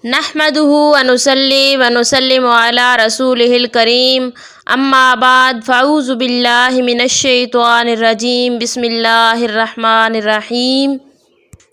नहमदुहु व नुसल्ली व नुसल्लिमु अला रसूलिहिल करीम अम्मा बाद फ़अऊज़ु बिल्लाहि मिनश शैतानिर रजीम बिस्मिल्लाहिर रहमानिर रहीम।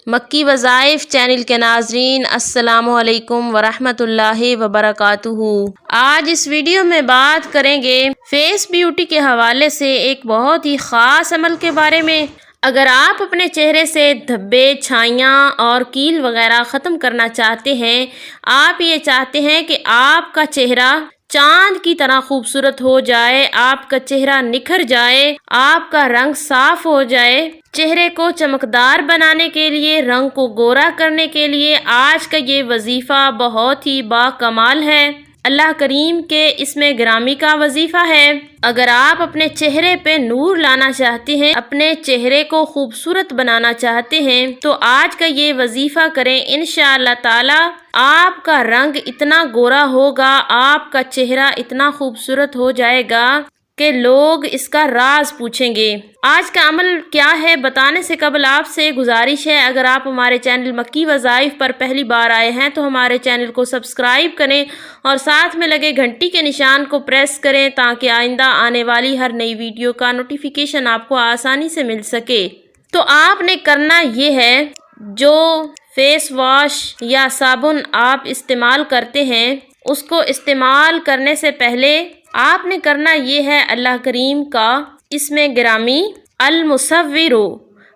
मक्की वज़ाइफ चैनल के नाज़रीन अस्सलामु अलैकुम व रहमतुल्लाहि व बरकातुहू। आज इस वीडियो में बात करेंगे फेस ब्यूटी के हवाले से एक बहुत ही ख़ास अमल के बारे में। अगर आप अपने चेहरे से धब्बे, छाइयाँ और कील वगैरह ख़त्म करना चाहते हैं, आप ये चाहते हैं कि आपका चेहरा चांद की तरह खूबसूरत हो जाए, आपका चेहरा निखर जाए, आपका रंग साफ हो जाए, चेहरे को चमकदार बनाने के लिए, रंग को गोरा करने के लिए आज का ये वजीफ़ा बहुत ही बाकमाल है। अल्लाह करीम के इसमें गिरामी का वजीफ़ा है। अगर आप अपने चेहरे पे नूर लाना चाहते हैं, अपने चेहरे को खूबसूरत बनाना चाहते हैं, तो आज का ये वजीफ़ा करें। इंशाअल्लाह ताला आपका रंग इतना गोरा होगा, आपका चेहरा इतना खूबसूरत हो जाएगा कि लोग इसका राज पूछेंगे। आज का अमल क्या है बताने से कबल आपसे गुजारिश है, अगर आप हमारे चैनल मक्की वज़ाइफ पर पहली बार आए हैं तो हमारे चैनल को सब्सक्राइब करें और साथ में लगे घंटी के निशान को प्रेस करें ताकि आइंदा आने वाली हर नई वीडियो का नोटिफिकेशन आपको आसानी से मिल सके। तो आपने करना ये है, जो फेस वॉश या साबुन आप इस्तेमाल करते हैं उसको इस्तेमाल करने से पहले आपने करना ये है, अल्लाह करीम का इसमें गिरामी अल-मुसव्विरो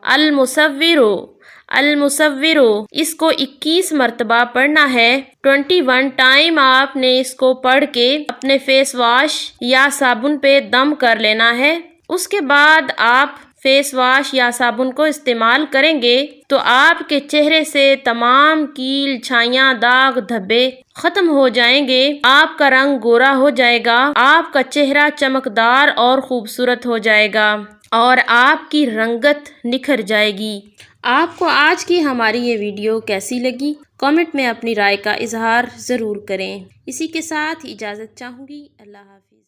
अल-मुसव्विरो अल-मुसव्विरो इसको 21 मरतबा पढ़ना है। 21 टाइम आपने इसको पढ़ के अपने फेस वॉश या साबुन पे दम कर लेना है। उसके बाद आप फेस वॉश या साबुन को इस्तेमाल करेंगे तो आपके चेहरे से तमाम कील, छाइयाँ, दाग, धब्बे खत्म हो जाएंगे, आपका रंग गोरा हो जाएगा, आपका चेहरा चमकदार और खूबसूरत हो जाएगा और आपकी रंगत निखर जाएगी। आपको आज की हमारी ये वीडियो कैसी लगी, कमेंट में अपनी राय का इजहार ज़रूर करें। इसी के साथ इजाज़त चाहूँगी। अल्लाह हाफ़िज़।